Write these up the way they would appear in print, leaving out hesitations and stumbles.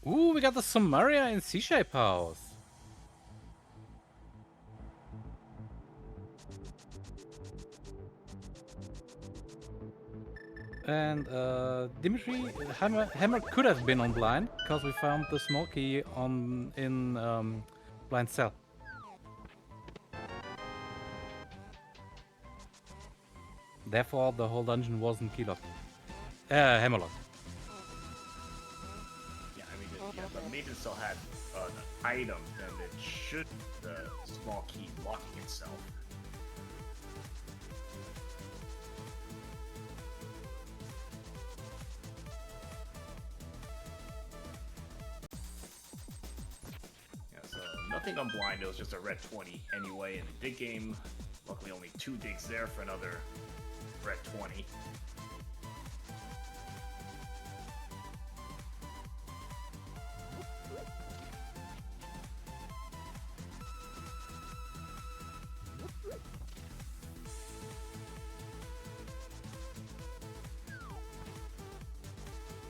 Ooh, we got the Samaria in C-shape house. And Dimitri, Hammer could have been on blind because we found the small key in blind cell. Therefore, the whole dungeon wasn't keylocked. Hammerlocked. Yeah, I mean, the maiden still had an item, then it should the small key locking itself. Yeah, so nothing on blind. It was just a red 20 anyway in the dig game. Luckily, only 2 digs there for another red 20.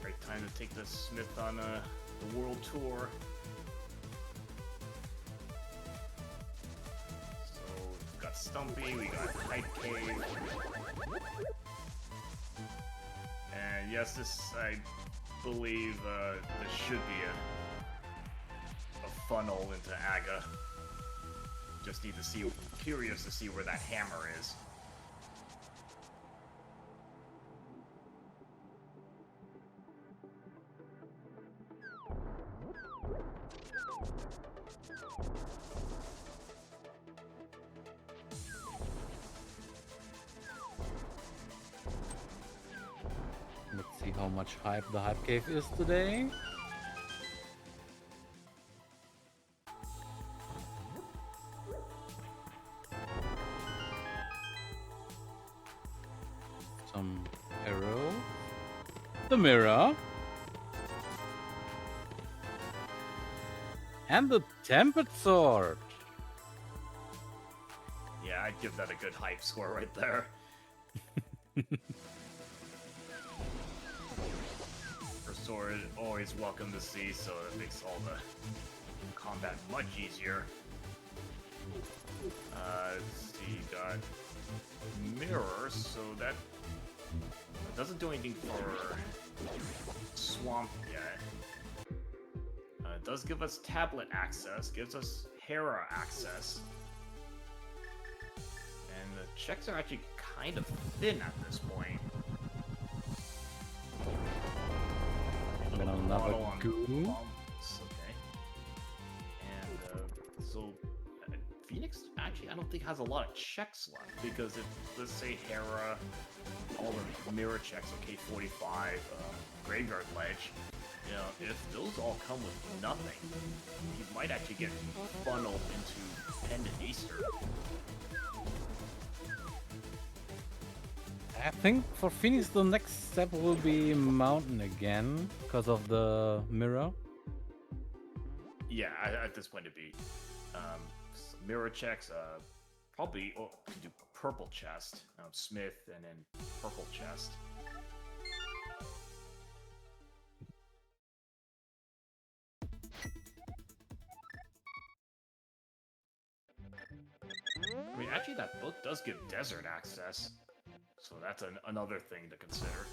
Great time to take the Smith on the world tour. So we've got Stumpy, we got Hype Cave. And yes, this, I believe, this should be a funnel into Aga. Just need to see, curious to see where that hammer is. Let's see how much hype the Hype Cave is today. Some arrow. The mirror. And the tempered sword. Yeah, I'd give that a good hype score right there. First sword, always welcome to see, so it makes all the combat much easier. Let's see, got mirror, so that doesn't do anything for Swamp yet. It does give us tablet access, gives us Hera access. And the checks are actually kind of thin at this point. Another goo. Okay. And so Phoenix actually I don't think has a lot of checks left because if let's say Hera, all the mirror checks, okay, 45, Graveyard Ledge, you know, if those all come with nothing, you might actually get funneled into Pendant Easter. I think for Phoenix the next step will be Mountain again because of the mirror. Yeah, at this point it'd be some mirror checks, probably could do purple chest, Smith, and then purple chest. I mean, actually, that book does give desert access, so that's another thing to consider.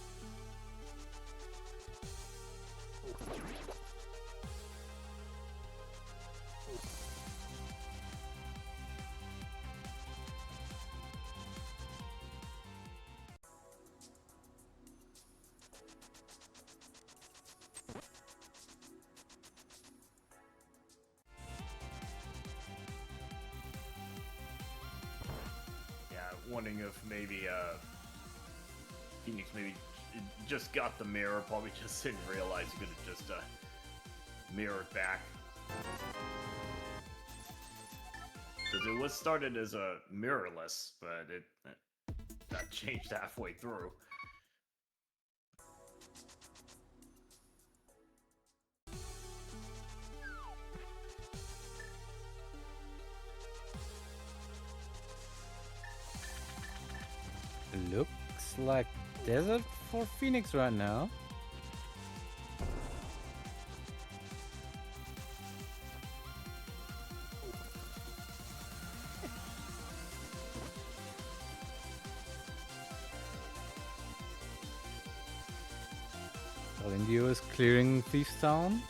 Wondering if maybe Phoenix maybe just got the mirror, probably just didn't realize he could have just mirrored back. Because it was started as a mirrorless, but it that changed halfway through. Looks like desert for Phoenix right now. While INDIO is clearing Thieves Town.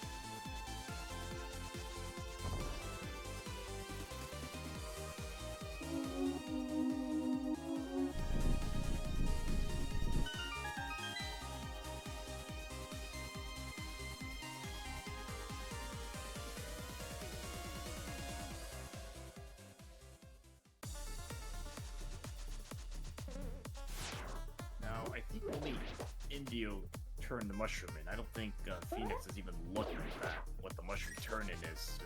Now, I think only INDIO turned the mushroom in. I don't think Phoenix is even looking at that, what the mushroom turn in is.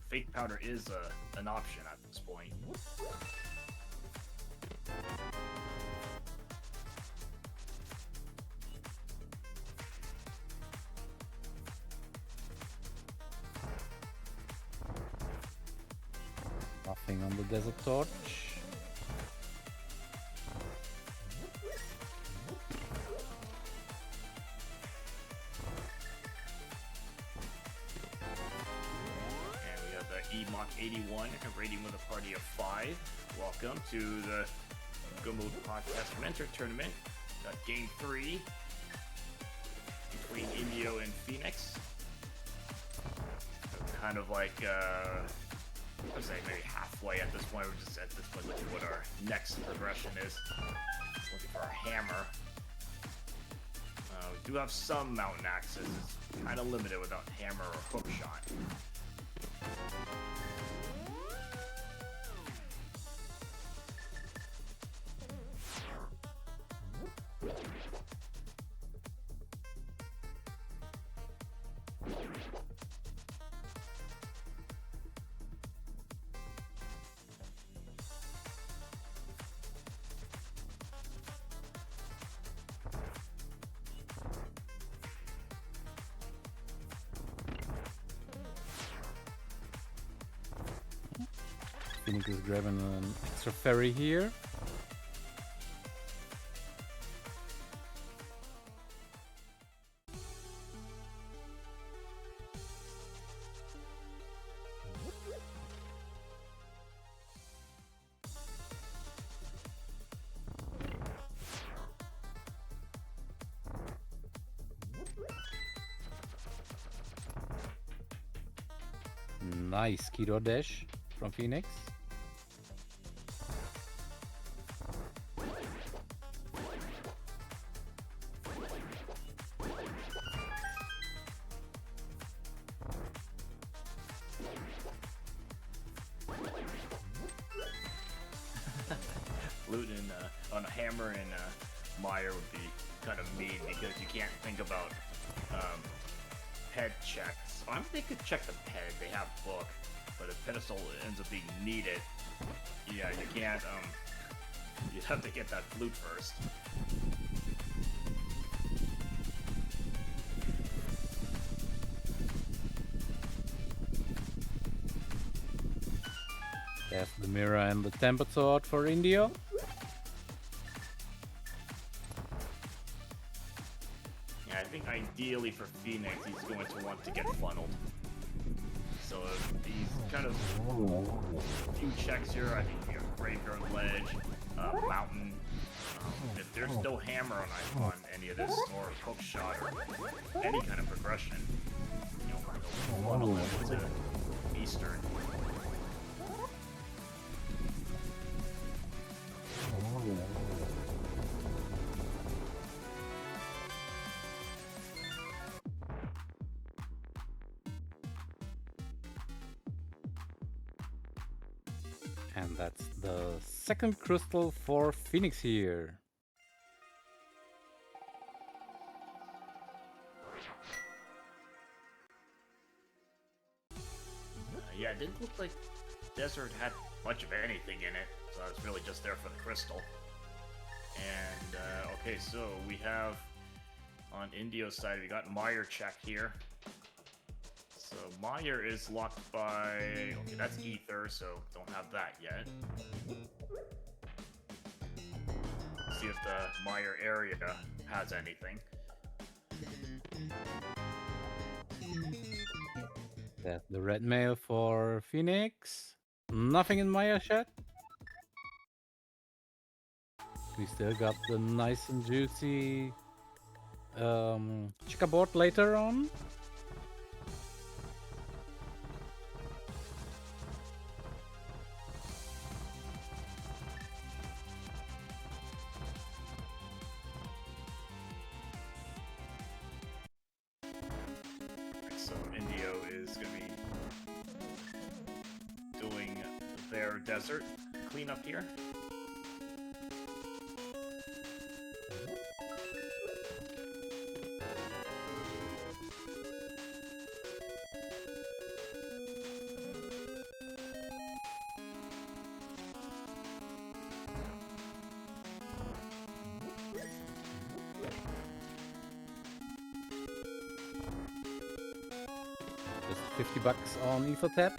Fake powder is an option at this point. Nothing on the Desert Torch. And we have the EMOC 81 rating with a party of 5. Welcome to the Go Mode Podcast Mentor Tournament. Game 3 between INDIO and Phoenix. Kind of like, I would say maybe halfway at this point. We're just at this point looking at what our next progression is. Looking for our hammer. We do have some mountain axes. It's kind of limited without hammer or hook shot. Phoenix is grabbing an extra ferry here. Nice keto dash from Phoenix. Looting on a hammer and Meyer would be kind of mean because you can't think about ped checks. I think they could check the ped. They have book, but if pedestal ends up being needed, yeah, you can't. You'd have to get that flute first. There's the mirror and the temper sword for INDIO. Yeah, I think ideally for Phoenix, he's going to want to get funneled. So these kind of few checks here, I think you have Graveyard Ledge, Mountain. If there's no hammer on any of this, or hook shot, or any kind of progression, you know, go funnel into Eastern. And that's the second crystal for Phoenix here. Yeah, it didn't look like Desert had much of anything in it, so it's really just there for the crystal. And, okay, so we have, on INDIO's side, we got Meyer check here. So Meyer is locked by, okay, that's Ether, so don't have that yet. See if the Meyer area has anything. That's the red mail for Phoenix. Nothing in Maya yet. We still got the nice and juicy checkerboard later on. So Indio is going to be doing their desert cleanup here. Just 50 bucks on EtherTap.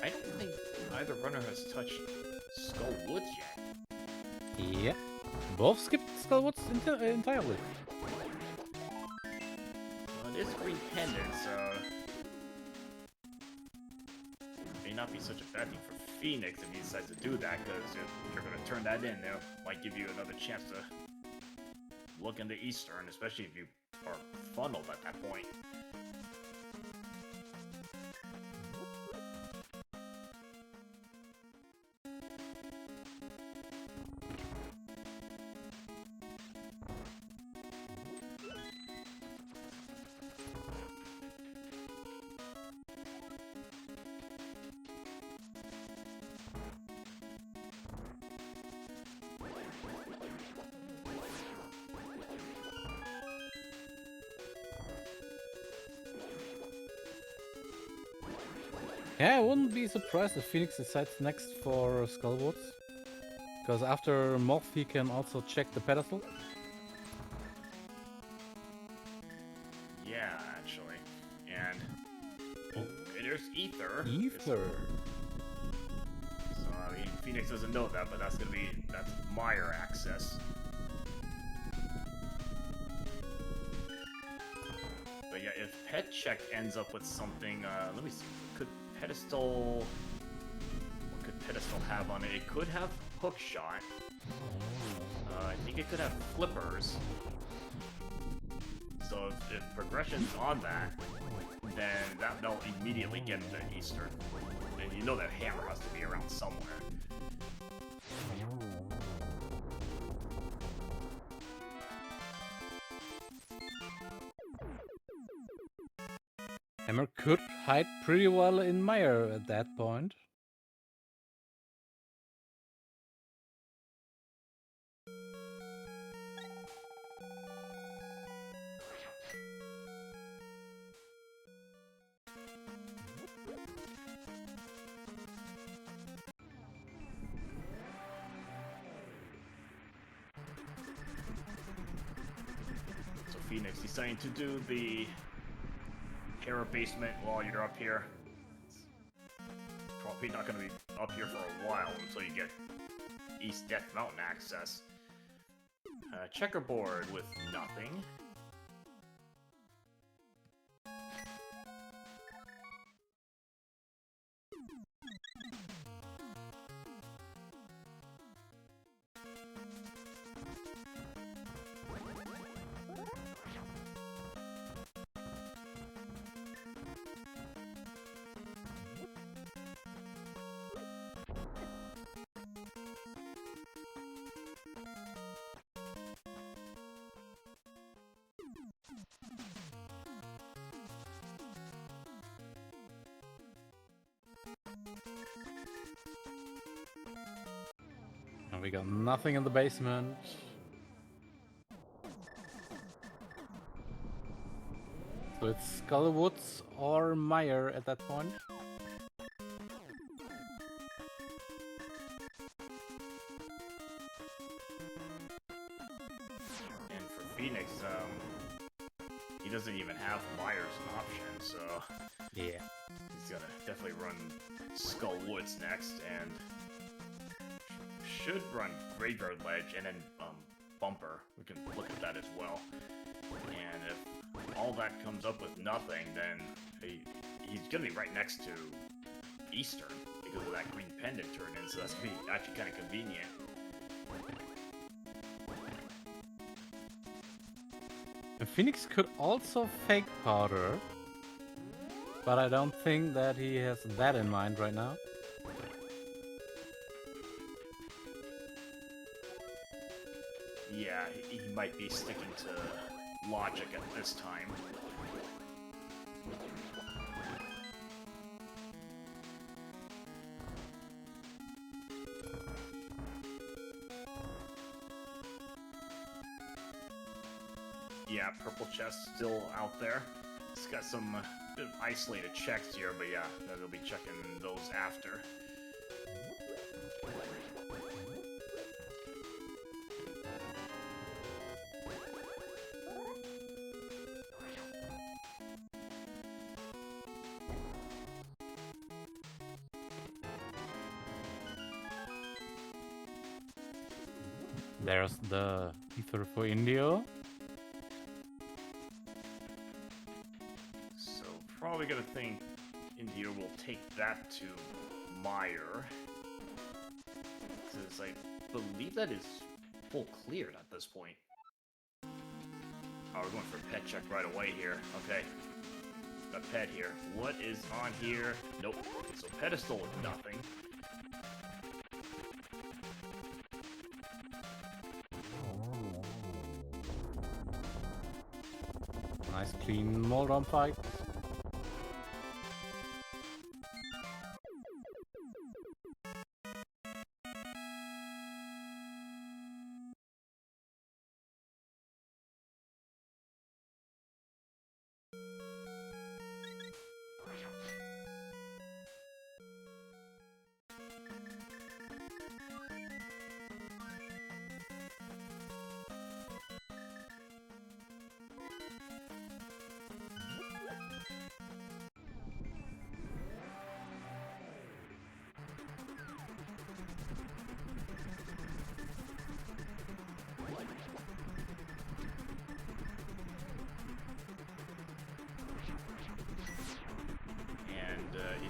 I don't think either runner has touched Skull Woods yet. Yeah. Both skipped Skullwoods entirely. Well, it is green pendant, so may not be such a bad thing for Phoenix if he decides to do that, because if you're going to turn that in, it might give you another chance to look into Eastern, especially if you are funneled at that point. Yeah, I wouldn't be surprised if Phoenix decides next for Skullwoods. Because after Morph, he can also check the pedestal. Yeah, actually. And oh, there's Ether. Ether. So I mean, Phoenix doesn't know that, but that's Meyer access. But yeah, if Pet Check ends up with something, let me see. Could Pedestal? What could Pedestal have on it? It could have Hook Shot. I think it could have Flippers. So if progression's on that, then that'll immediately get the Eastern. And you know that hammer has to be around somewhere. Hammer could hide pretty well in Meyer at that point. So Phoenix deciding to do the Hera basement while you're up here. It's probably not going to be up here for a while until you get East Death Mountain access. Checkerboard with nothing. And we got nothing in the basement. So it's Skullwoods or Meyer at that point. And for Phoenix, he doesn't even have Myers an option, so Yeah. he's gonna definitely run Skull Woods next, and should run Graveyard Ledge and then Bumper. We can look at that as well. And if all that comes up with nothing, then he's gonna be right next to Eastern because of that green pendant turn in, so that's gonna be actually kind of convenient. And Phoenix could also fake powder, but I don't think that he has that in mind right now. Yeah, he might be sticking to logic at this time. Yeah, purple chest still out there. It's got some bit of isolated checks here, but yeah, they'll be checking those after. There's the ether for INDIO. So probably gonna think India will take that to Meyer. Since I believe that is full cleared at this point. Oh, we're going for a pet check right away here. Okay. A pet here. What is on here? Nope. So pedestal is nothing. Nice clean Moldon fight.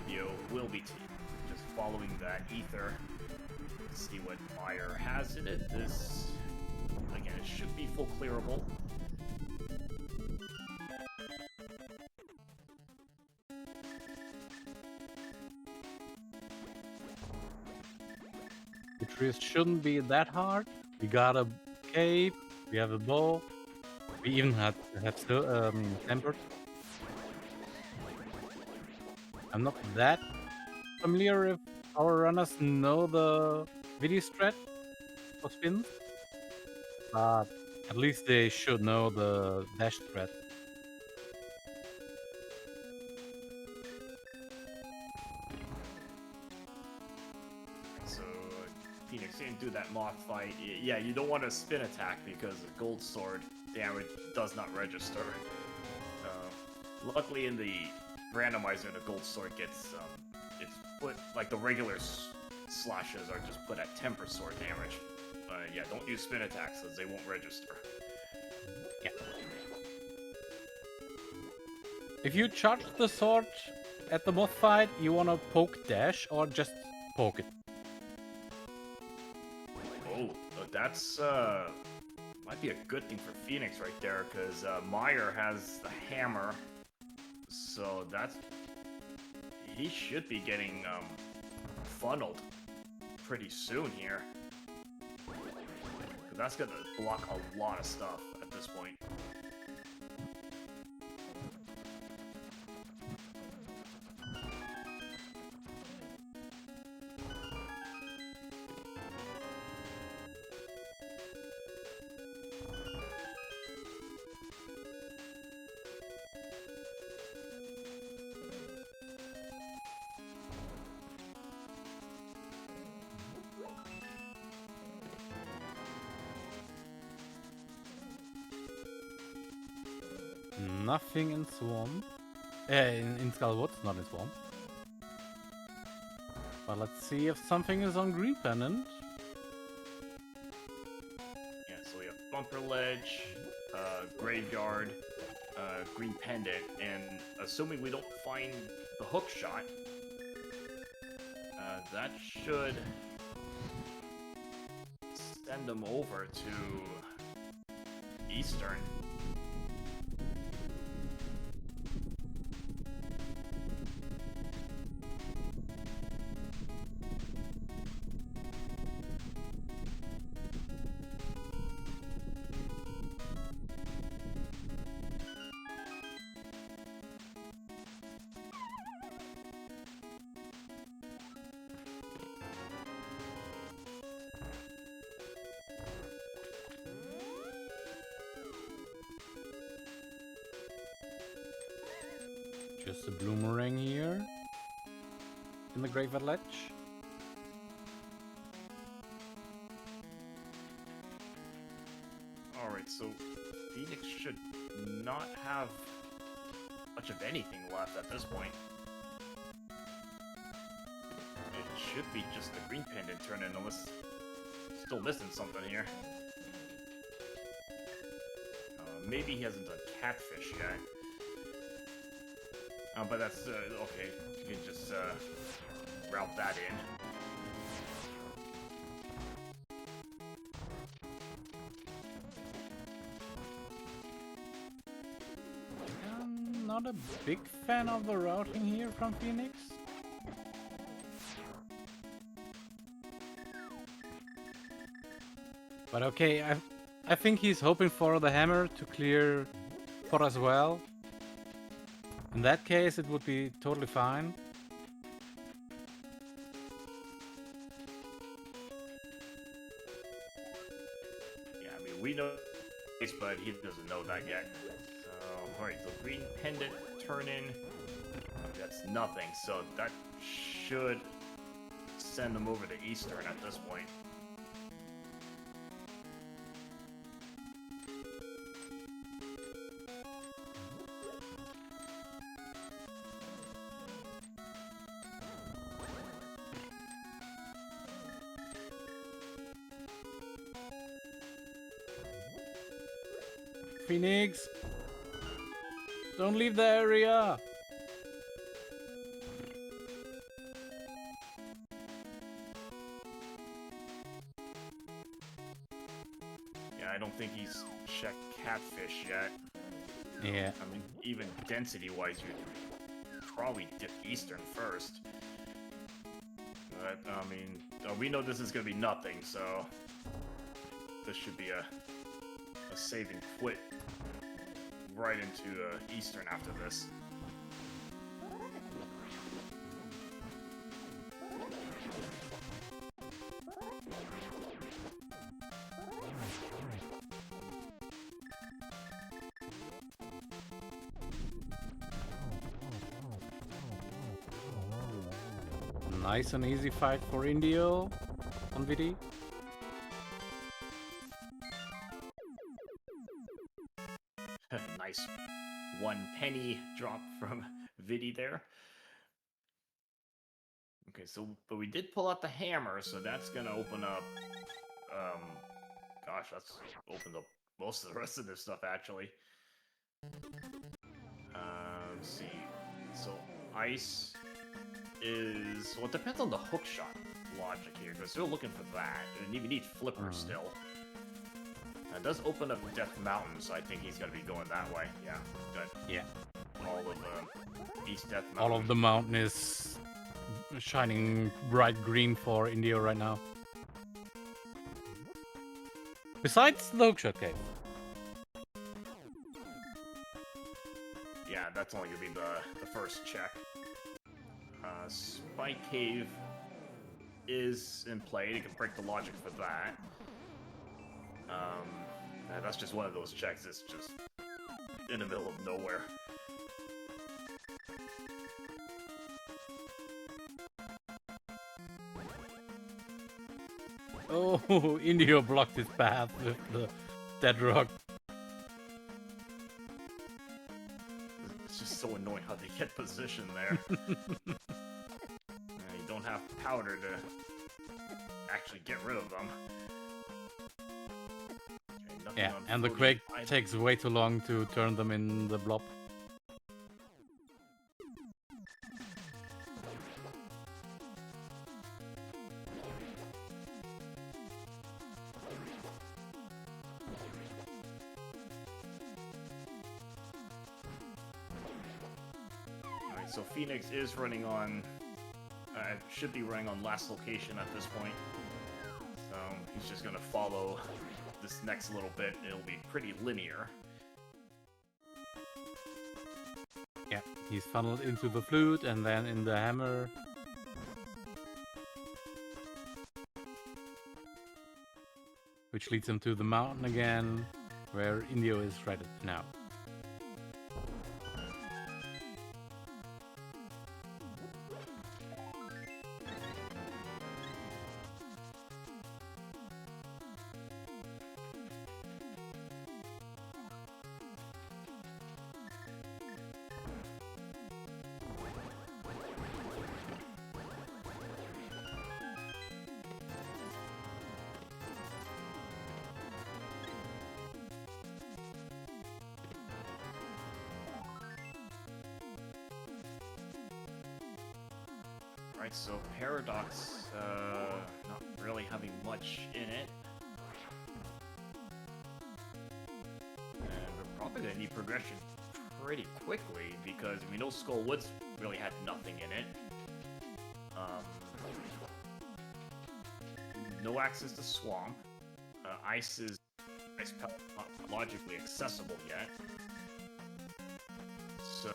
Indio will be just following that ether to see what Meyer has in it. This, again, it should be full clearable. The trees shouldn't be that hard. We got a cape, we have a bow, we even have tempered. I'm not that familiar if our runners know the video strat for spins, but at least they should know the dash strat. So Phoenix didn't do that mock fight. Yeah, you don't want to spin attack because the gold sword damage does not register. Luckily in the randomizer, the gold sword gets it's put like the regular slashes are just put at 10% sword damage. Yeah, don't use spin attacks because they won't register. Yeah. If you charge the sword at the moth fight, you wanna poke dash or just poke it? Oh, that's might be a good thing for Phoenix right there because Meyer has the hammer, so he should be getting funneled pretty soon here. That's gonna block a lot of stuff at this point. Nothing in Swamp. In Skullwoods, not in Swamp. But let's see if something is on Green Pennant. Yeah, so So we have Bumper Ledge, Graveyard, Green Pendant, and assuming we don't find the hook shot, that should send them over to Eastern. Just a bloomerang here in the Graveyard Ledge. Alright, so Phoenix should not have much of anything left at this point. It should be just the Green Pendant turn in, unless still missing something here. Maybe he hasn't done Catfish yet. But that's, okay, you can just, route that in. I'm not a big fan of the routing here from Phoenix. But okay, I think he's hoping for the hammer to clear pot as well. In that case, it would be totally fine. Yeah, I mean, we know this, but he doesn't know that yet. So, alright, so Green Pendant turn in. That's nothing, so that should send them over to Eastern at this point. Phoenix, don't leave the area. Yeah, I don't think he's checked Catfish yet. Yeah. I mean, even density-wise, you'd probably dip Eastern first. But, I mean, we know this is going to be nothing, so this should be a save and quit right into Eastern after this. Nice and easy fight for INDIO on VD. Nice 1 penny drop from Vidi there. Okay, so, but we did pull out the hammer, so that's gonna open up, gosh, that's opened up most of the rest of this stuff, actually. Let's see. So, ice is, well, it depends on the hook shot logic here, because they're looking for that, and you need flipper still. It does open up Death Mountain, so I think he's gonna be going that way. Yeah, good. Yeah. All of East Death Mountain. All of the mountain is shining bright green for INDIO right now. Besides the hookshot cave. Yeah, that's only gonna be the first check. Spike Cave is in play. You can break the logic for that. That's just one of those checks. It's just in the middle of nowhere. Oh, INDIO blocked his path with the dead rock. It's just so annoying how they get positioned there. You don't have powder to actually get rid of them. Okay, Yeah, on and the floating Quake islands. takes way too long to turn them in the blob. Alright, so Phoenix is running on... should be running on last location at this point. So he's just gonna follow this next little bit. It'll be pretty linear. Yeah, he's funneled into the flute and then in the hammer. Which leads him to the mountain again, where Indio is right now. Right, so Paradox, not really having much in it. And we're probably gonna need progression pretty quickly because we know Skull Woods really had nothing in it. No access to Swamp. Ice Pelt not logically accessible yet. So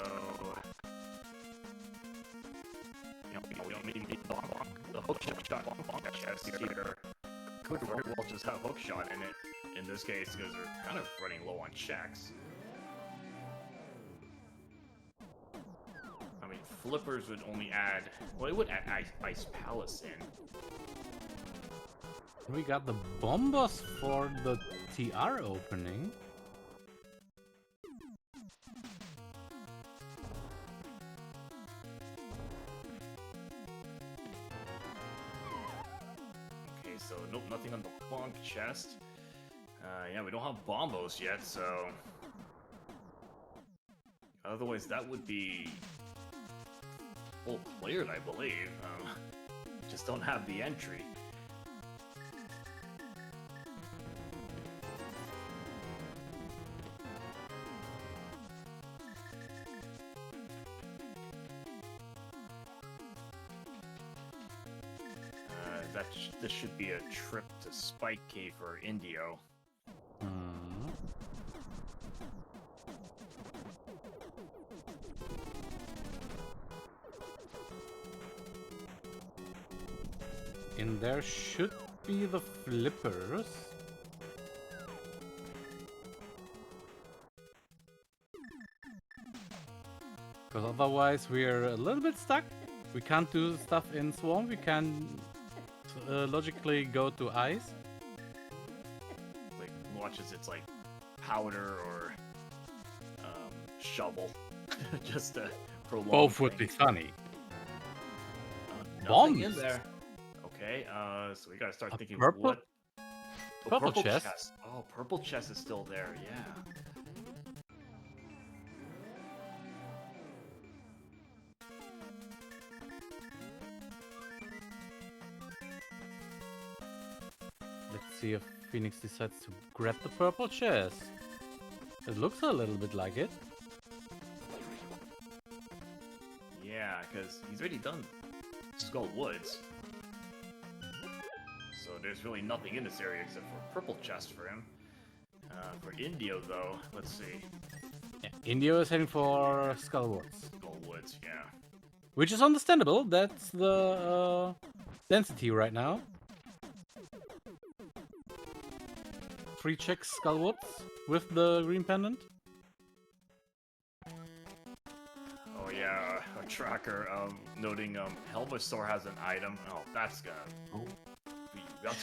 we don't need the hook shot chest here. Could very well just have hook shot in it in this case because we're kind of running low on checks. I mean, flippers would only add, well, it would add Ice Palace in. We got the bombos for the TR opening. Okay, so nope, nothing on the bonk chest. Yeah, we don't have bombos yet, so otherwise that would be full cleared, I believe. Just don't have the entry. This should be a trip to Spike Cave for Indio. And there should be the flippers. Because otherwise we're a little bit stuck. We can't do stuff in Swamp. We can logically go to Ice. Like, watch as it's like powder or shovel. Just to prolong Both would be things. funny. Nothing Bombs in there. Okay, so we gotta start thinking purple? what. Oh, Purple chest? Oh, purple chest is still there. Yeah. Let's see if Phoenix decides to grab the purple chest. It looks a little bit like it. Yeah, because he's already done Skull Woods. So there's really nothing in this area except for purple chest for him. For Indio, though, let's see. Yeah, Indio is heading for Skullwoods. Skull Woods, yeah. Which is understandable. That's the density right now. 3 checks Skullwoods with the green pendant. Oh yeah, a tracker noting Helmasaur has an item. Oh, that's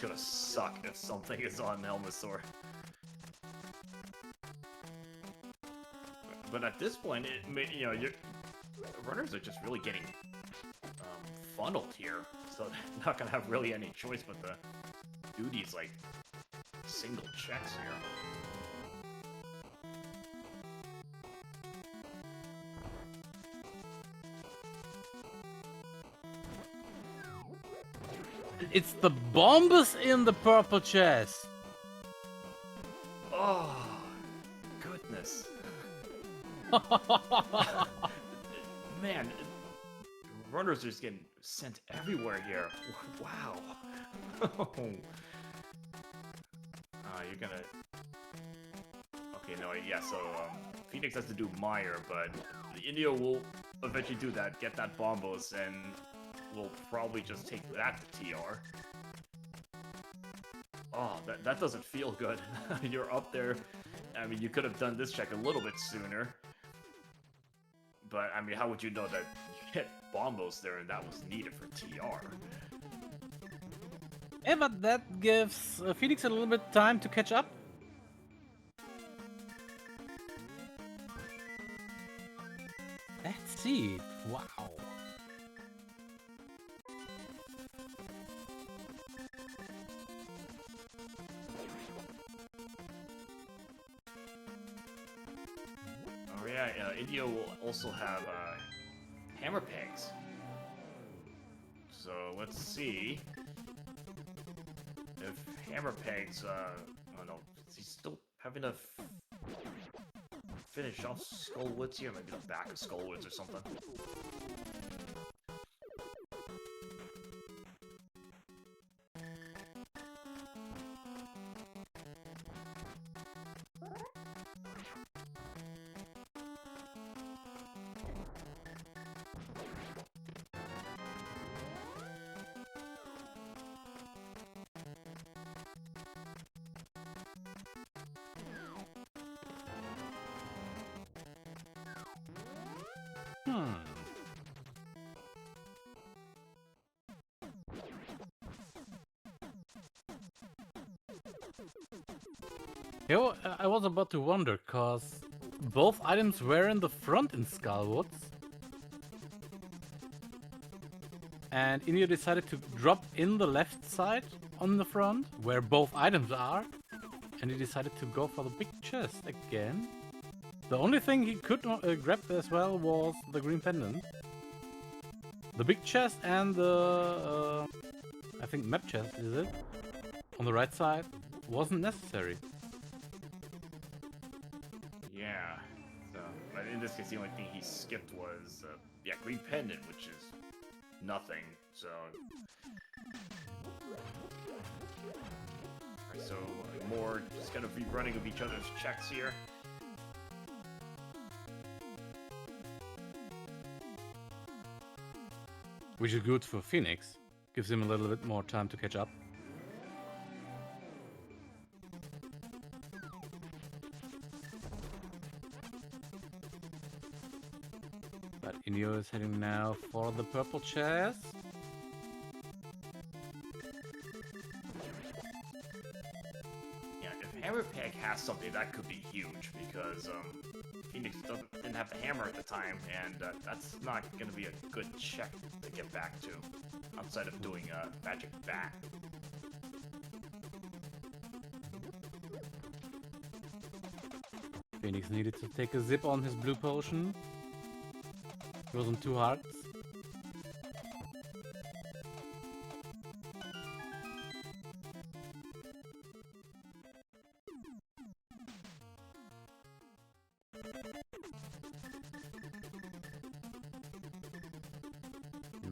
gonna suck if something is on Helmasaur. But at this point, your runners are just really getting funneled here, so they're not gonna have really any choice but the duties like single checks here. It's the bombs in the purple chest. Oh, goodness. Man, runners are just getting sent everywhere here. Wow. You're gonna... Okay, no, yeah, so, Phoenix has to do Meyer, but the Indio will eventually do that, get that Bombos, and we'll probably just take that to TR. Oh, that doesn't feel good. You're up there. I mean, you could have done this check a little bit sooner. But, I mean, how would you know that you get Bombos there and that was needed for TR? Yeah, but that gives Phoenix a little bit time to catch up. Let's see. Wow. Oh yeah, Indio will also have hammer pegs. So let's see if hammer pegs. Oh no, he's still having to finish off Skullwoods here. Maybe the back of Skullwoods or something. Yo, I was about to wonder, cause both items were in the front in Skullwoods. And Indio decided to drop in the left side on the front, where both items are. And he decided to go for the big chest again. The only thing he could not grab as well was the green pendant. The big chest and the, I think map chest, is it? On the right side, wasn't necessary. Yeah. So, but in this case, the only thing he skipped was, yeah, green pendant, which is nothing. So, alright, so more just kind of rerunning of each other's checks here. Which is good for Phoenix. Gives him a little bit more time to catch up. But Indio is heading now for the purple chest. Yeah, if Hammer Peg has something, that could be huge, because, Phoenix didn't have the hammer at the time, and that's not going to be a good check to get back to, outside of doing a magic bat. Phoenix needed to take a zip on his blue potion. He was on 2 hearts.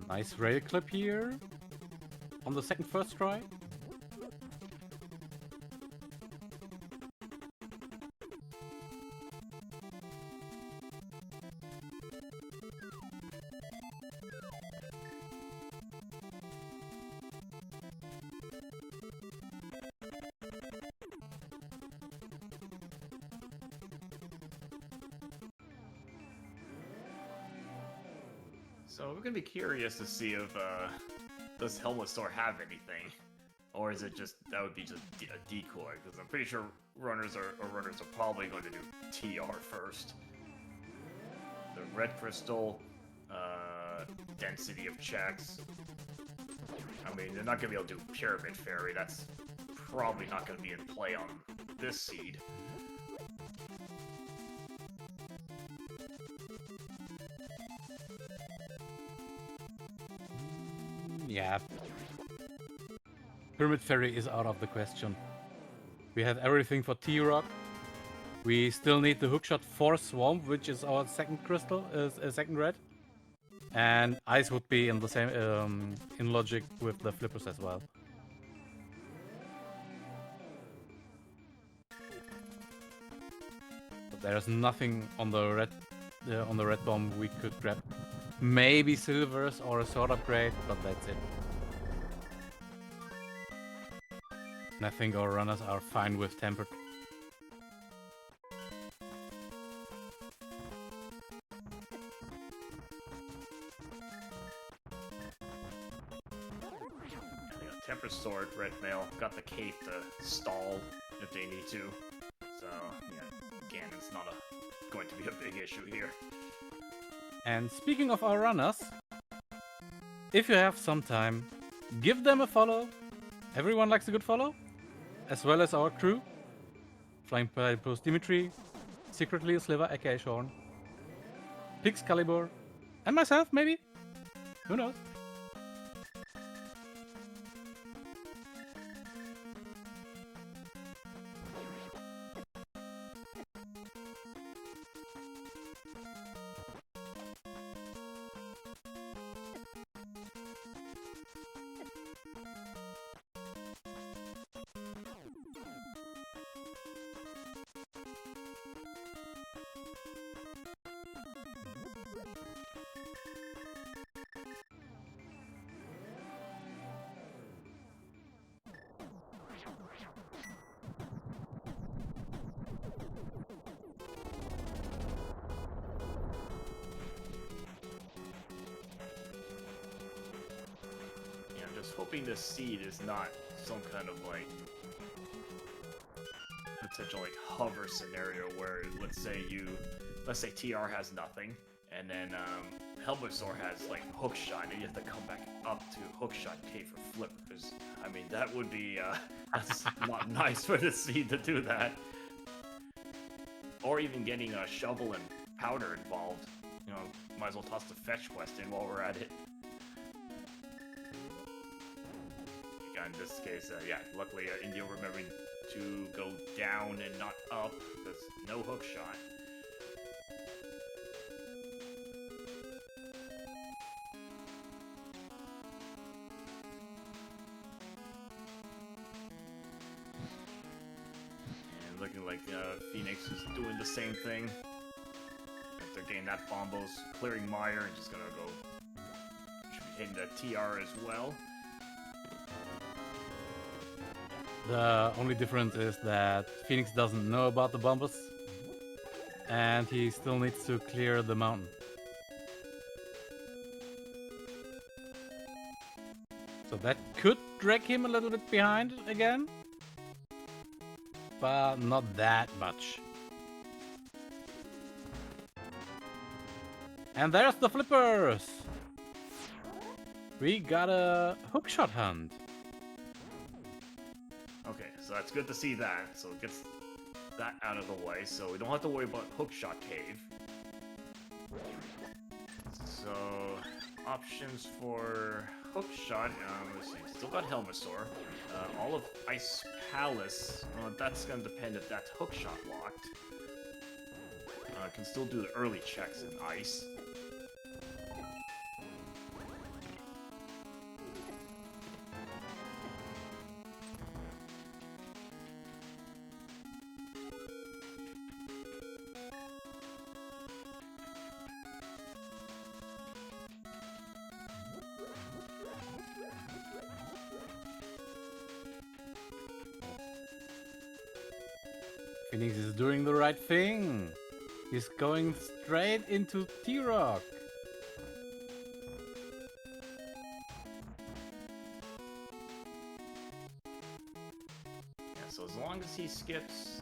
Nice rail clip here on the first try. So we're gonna be curious to see if does Helmasaur have anything, or is it just that would be just a decoy? Because I'm pretty sure runners are probably going to do TR first. The red crystal, density of checks. I mean, they're not gonna be able to do Pyramid Fairy. That's probably not going to be in play on this seed. Yeah. Pyramid Ferry is out of the question. We have everything for T-Rock. We still need the hookshot for Swamp, which is our second crystal, second red. And Ice would be in the same in logic with the flippers as well. But there's nothing on the red bomb we could grab. Maybe silvers or a sword upgrade, but that's it. And I think our runners are fine with tempered. Temper Sword, Red Mail, got the cape to stall if they need to. So, yeah, again, it's not going to be a big issue here. And speaking of our runners, if you have some time, give them a follow. Everyone likes a good follow, as well as our crew. Flying Post Dimitri, Secretly Sliver aka Shorn, Pixcalibur, and myself maybe? Who knows? Hoping this seed is not some kind of like potential like hover scenario where let's say TR has nothing and then Helmasaur has like hookshot and you have to come back up to hookshot K for flippers. I mean that would be that's not nice for the seed to do that. Or even getting a shovel and powder involved. You know, might as well toss the fetch quest in while we're at it. In this case, yeah, luckily INDIO remembering to go down and not up, because no hook shot. And looking like Phoenix is doing the same thing. After getting that Bombo's clearing Mire and just gonna go, should be hitting the TR as well. The only difference is that Phoenix doesn't know about the Bombus, and he still needs to clear the mountain. So that could drag him a little bit behind again, but not that much. And there's the flippers! We got a hookshot hunt. Okay, so that's good to see that. So it gets that out of the way, so we don't have to worry about Hookshot Cave. So, options for Hookshot, let's see, still got Helmasaur. All of Ice Palace, that's gonna depend if that's Hookshot locked. Can still do the early checks in Ice. Phoenix is doing the right thing. He's going straight into T-Rock. Yeah, so as long as he skips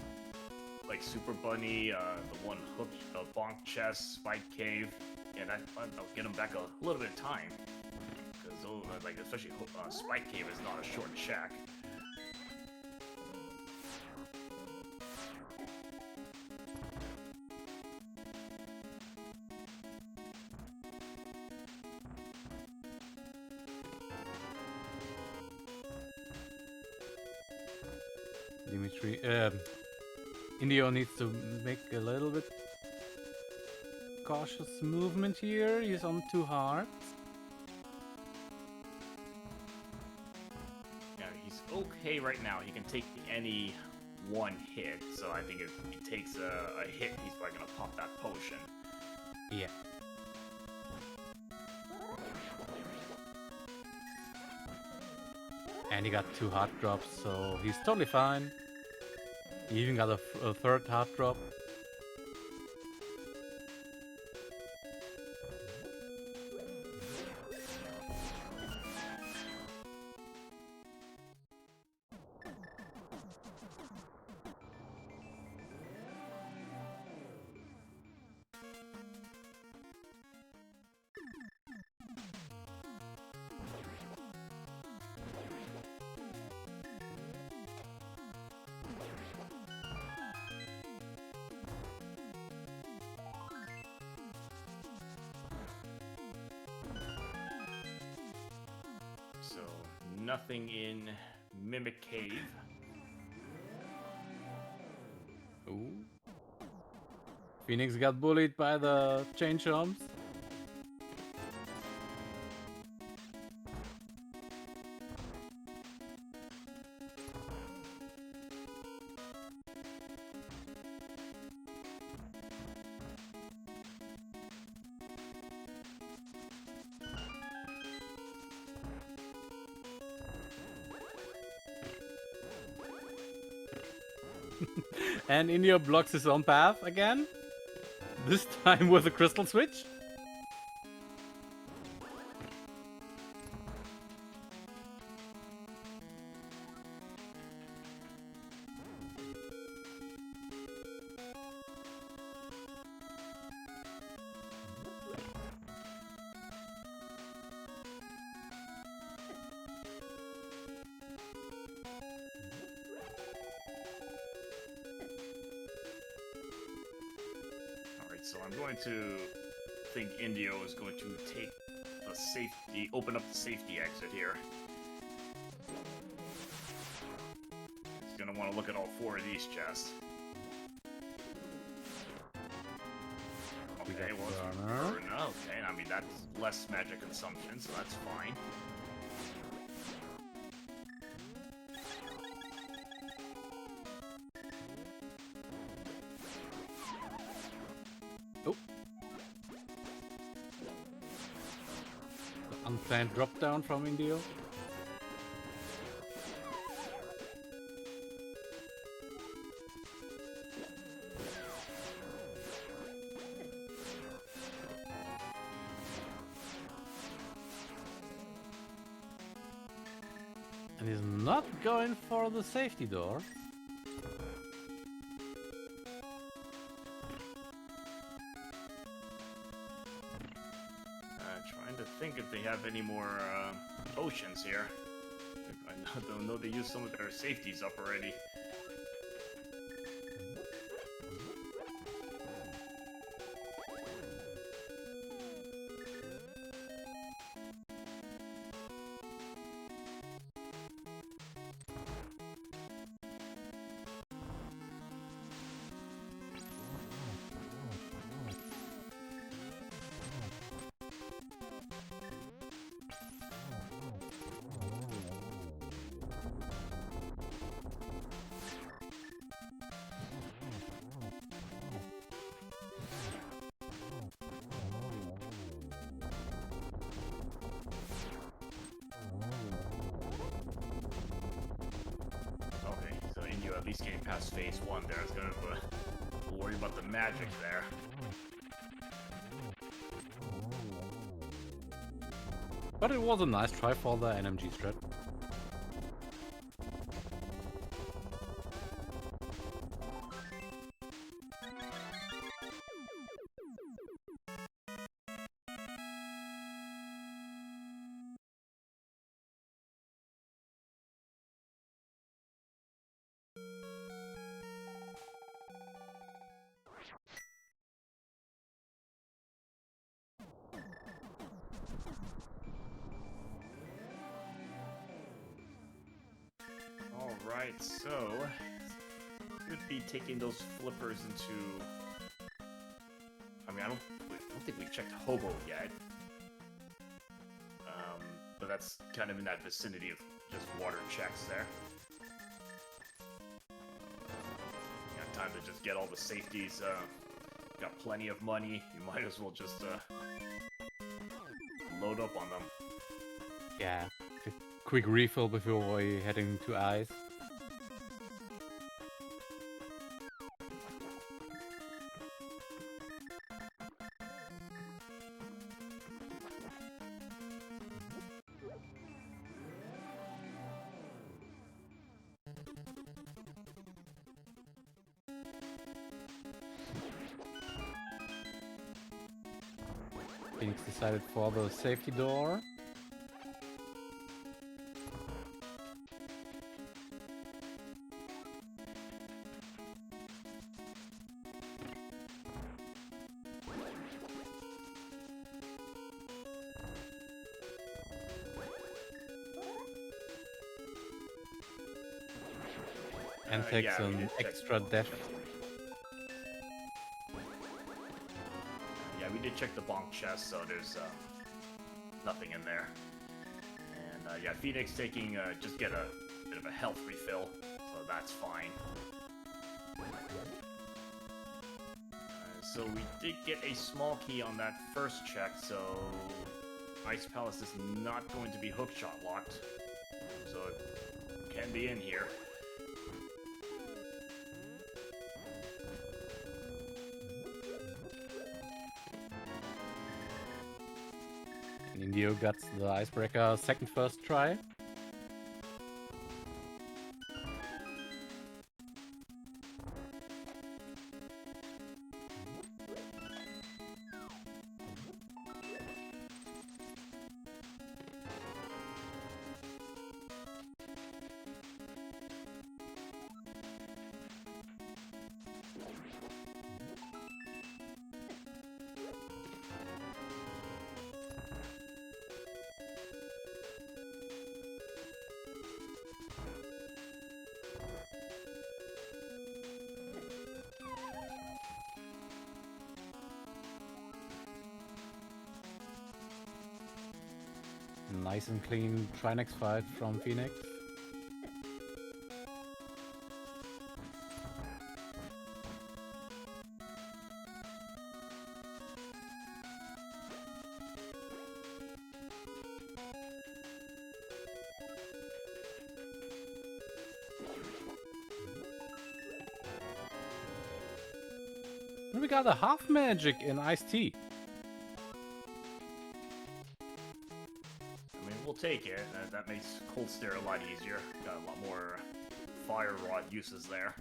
like Super Bunny, the one hook, Bonk Chest, Spike Cave, yeah, that'll get him back a little bit of time. Because like especially Spike Cave is not a short check. Dimitri. Indio needs to make a little bit cautious movement here. He's on 2 hearts. Yeah, he's okay right now. He can take any one hit, so I think if he takes a hit, he's probably gonna pop that potion. Yeah. And he got 2 heart drops, so he's totally fine. He even got a 3rd heart drop. So, nothing in Mimic Cave. Ooh. Phoenix got bullied by the chain chomps. And India blocks his own path again. This time with a crystal switch. Alright, so I'm going to think Indio is going to take the safety, open up the safety exit here. He's going to want to look at all 4 of these chests. Okay, well, it's burn. Okay, I mean, that's less magic consumption, so that's fine. Oh. The unplanned drop down from Indio. And he's not going for the safety door. Trying to think if they have any more potions here. I know they used some of their safeties up already. Okay, so Indio at least getting past phase 1 there is going to worry about the magic there. But it was a nice try for the NMG strat. Alright, so be taking those flippers into... I mean, I don't think we've checked Hobo yet. But that's kind of in that vicinity of just water checks there. Got time to just get all the safeties. Got plenty of money. You might as well just load up on them. Yeah. A quick refill before we heading to ice. Phoenix decided for the safety door. And takes yeah, an extra death. Yeah, we did check the bonk chest, so there's nothing in there. And yeah, Phoenix taking just get a bit of a health refill, so that's fine. So we did get a small key on that first check, so Ice Palace is not going to be hookshot locked, so it can be in here. Indio got the icebreaker first try. Nice and clean Trinex fight from Phoenix. And we got a half magic in Iced Tea. We'll take it. That makes Cold Stare a lot easier. Got a lot more Fire Rod uses there.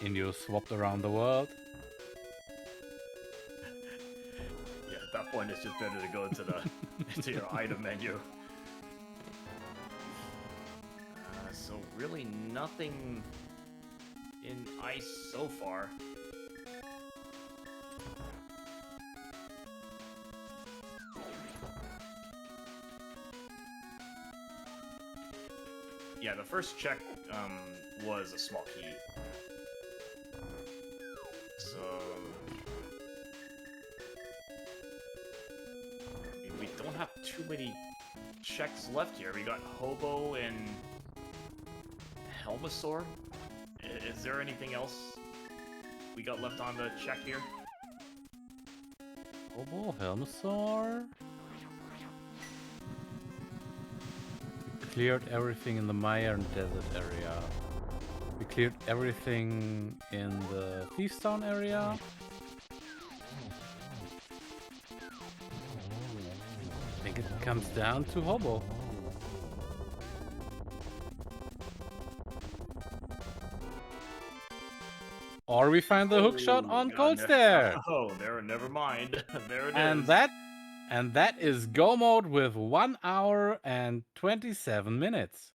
Indio swapped around the world. Yeah, at that point it's just better to go into the into your item menu. So really nothing in ice so far. Yeah, the first check was a small key. So we don't have too many checks left here. We got Hobo and Helmasaur. Is there anything else we got left on the check here? Hobo, Helmasaur. Cleared everything in the Mayan Desert area. We cleared everything in the Thieves Town area. I think it comes down to Hobo. Or we find the hookshot Oh, on God, Cold Stare. oh, there, never mind. There it And is. that is Go Mode with 1 hour and 27 minutes.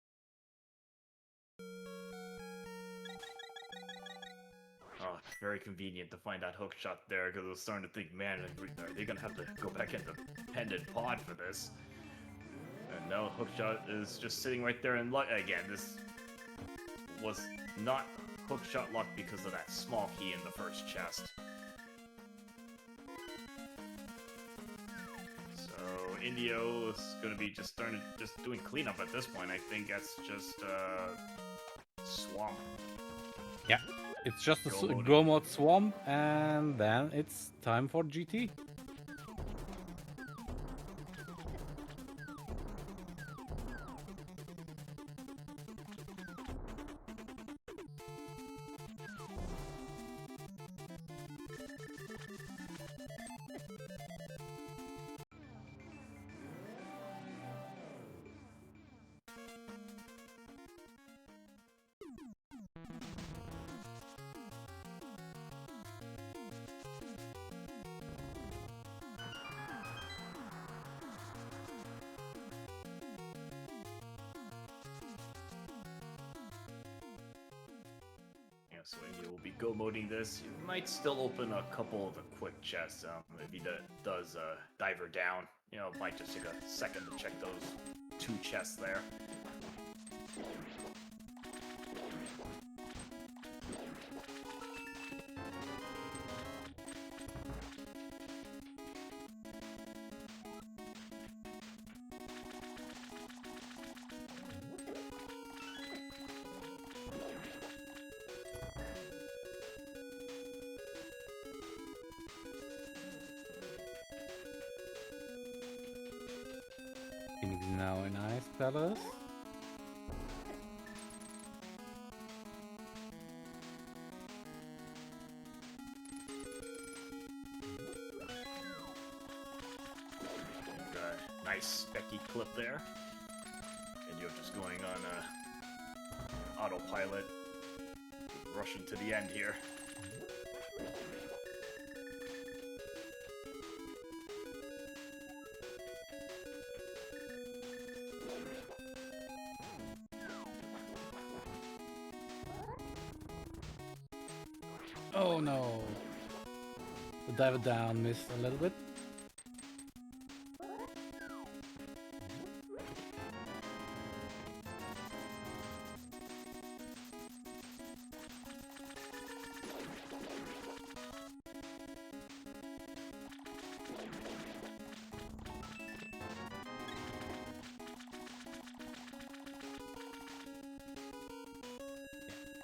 Oh, very convenient to find that hook shot there, because I was starting to think, man, are they gonna have to go back into pendant pod for this? And no, hookshot is just sitting right there, and again, this was not hookshot luck because of that small key in the first chest. So Indio is gonna be just doing cleanup at this point. I think that's just swamp. Yeah, it's just a Go mode. Go Mode swamp, and then it's time for GT. So India will be go moding this. You might still open a couple of the quick chests if he does diver down. You know, it might just take a second to check those 2 chests there. Phoenix now in Ice Palace. Nice Becky clip there. And you're just going on autopilot, rushing to the end here. Oh no. The diver down missed a little bit.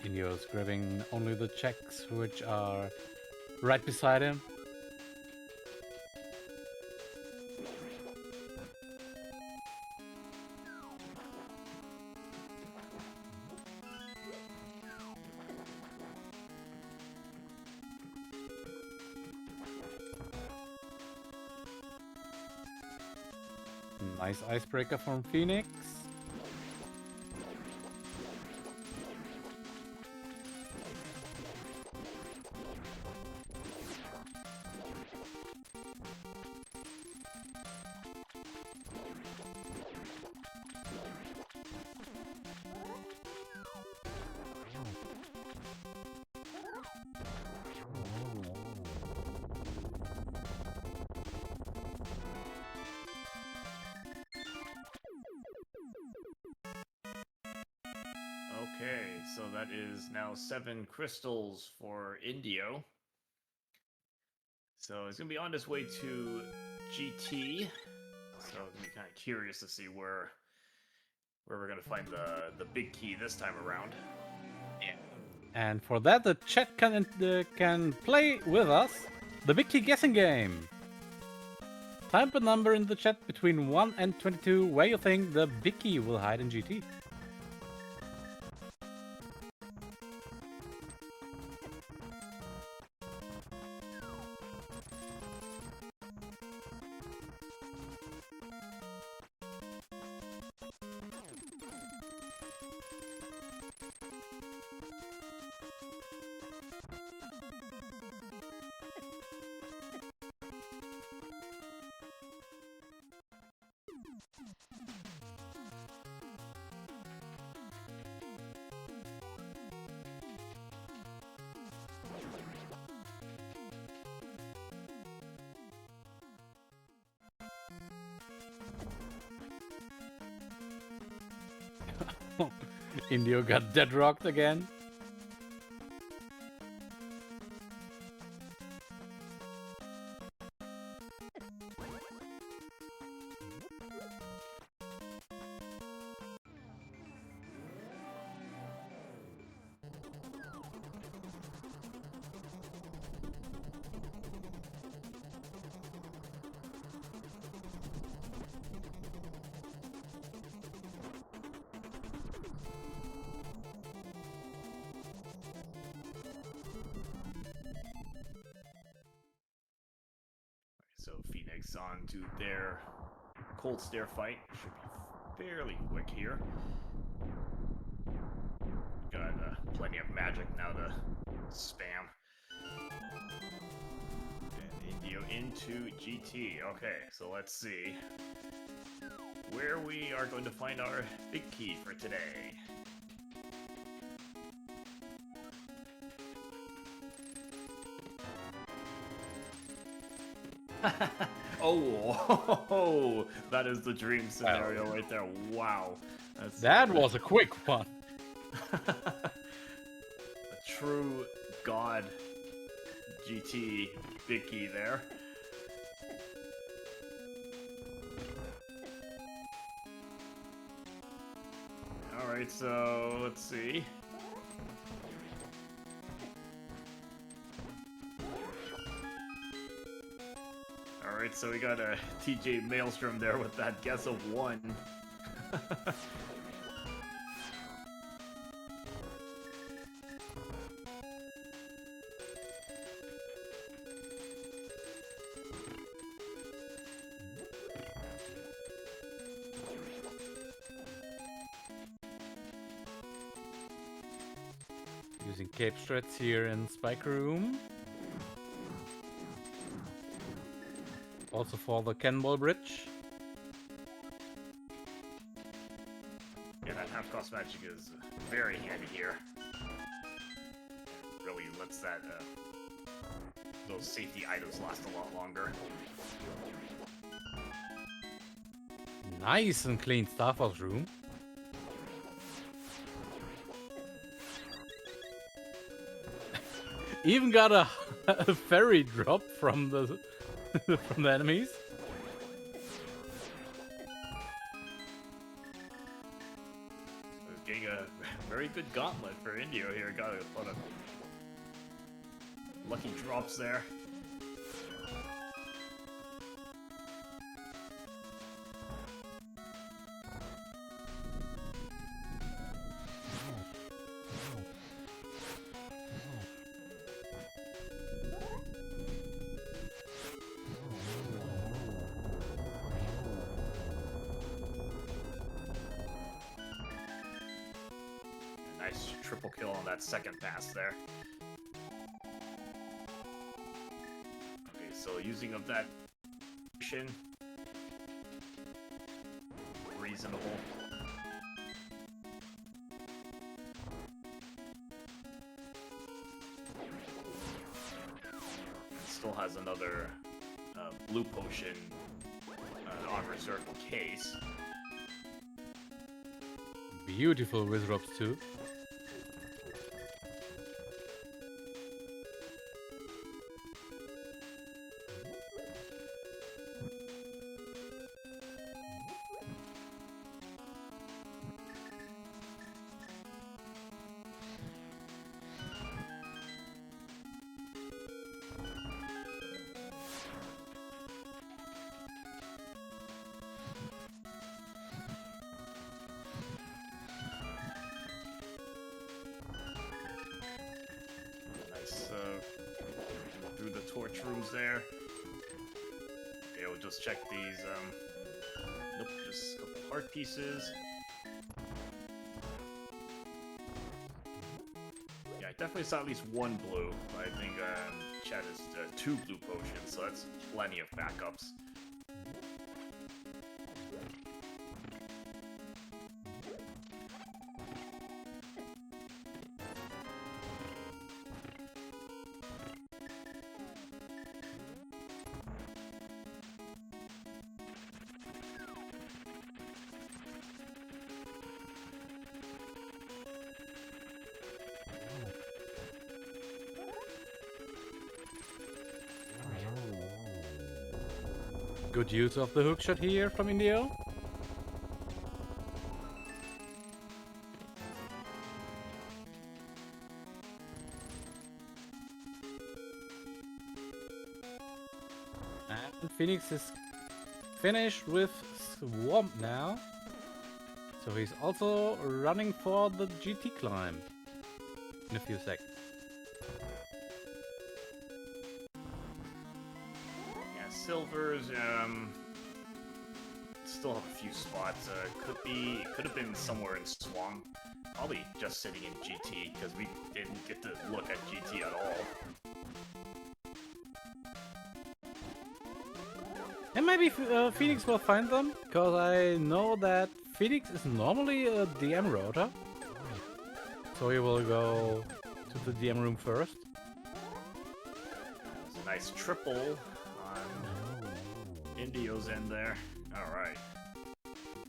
Indio's grabbing only the checks which are right beside him. Nice icebreaker from Phoenix. Okay, so that is now 7 crystals for Indio. So it's gonna be on his way to GT. So I'm gonna be kind of curious to see where we're gonna find the big key this time around. Yeah. And for that, the chat can play with us the Big Key guessing game. Type a number in the chat between 1 and 22 where you think the Big Key will hide in GT. Indio got deadrocked again. So Phoenix on to their cold stare fight. Should be fairly quick here. Got plenty of magic now to spam. And Indio into GT. Okay, so let's see where we are going to find our big key for today. Oh, that is the dream scenario right there. Wow. That was a quick one. A true god GT big key there. Alright, so let's see. Alright, so we got a TJ Maelstrom there with that guess of 1. Using cape strats here in Spike Room. Also for the Cannonball Bridge. Yeah, that half-cost magic is very handy here. Really lets that those safety items last a lot longer. Nice and clean Starfall's room. Even got a fairy drop from the from the enemies. Getting a very good gauntlet for Indio here. Got a lot of lucky drops there. Nice triple kill on that second pass there. Okay, so using of that reasonable. Still has another blue potion on reserve in case. Beautiful Wizrops too. Through the torch rooms there. Okay, we'll just check these. Nope, just a couple heart pieces. Yeah, I definitely saw at least one blue. I think Chad is 2 blue potions, so that's plenty of backups. Good use of the hook shot here from INDIO. And Phoenix is finished with Swamp now. So he's also running for the GT climb in a few seconds. Yeah, Silvers, still have a few spots. Could have been somewhere in Swamp. Probably just sitting in GT, because we didn't get to look at GT at all. And maybe Phoenix will find them, because I know that Phoenix is normally a DM rotor. So he will go to the DM room first. There's a nice triple on Indio's end there. Alright.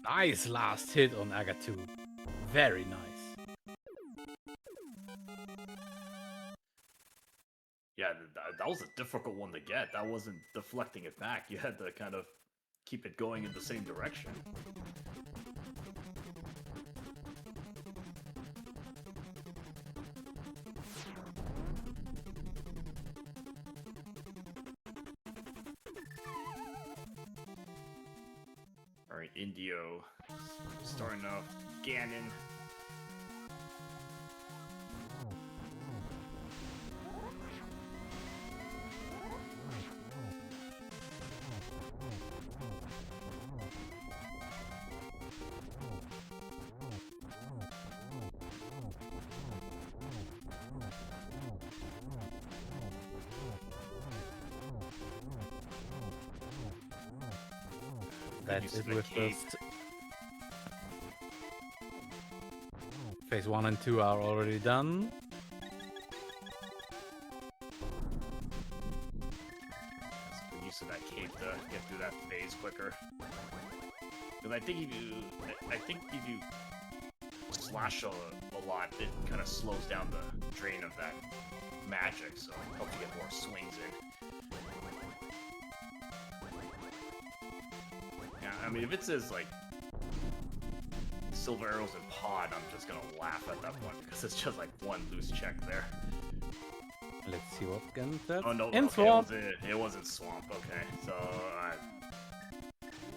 Nice last hit on Aga2. Very nice. Yeah, that was a difficult one to get. That wasn't deflecting it back. You had to kind of keep it going in the same direction. Alright, INDIO starting off Ganon. That use is of the with cape. the phase 1 and 2 are already done. That's good use of that cape to get through that phase quicker. Because I think if you slash a lot, it kind of slows down the drain of that magic, so it helps you get more swings in. Yeah, I mean, if it says like silver arrows and pod, I'm just gonna laugh at that one because it's just like one loose check there. Let's see what Ganon said. Oh no, In okay, Swamp. it wasn't Swamp. Okay, so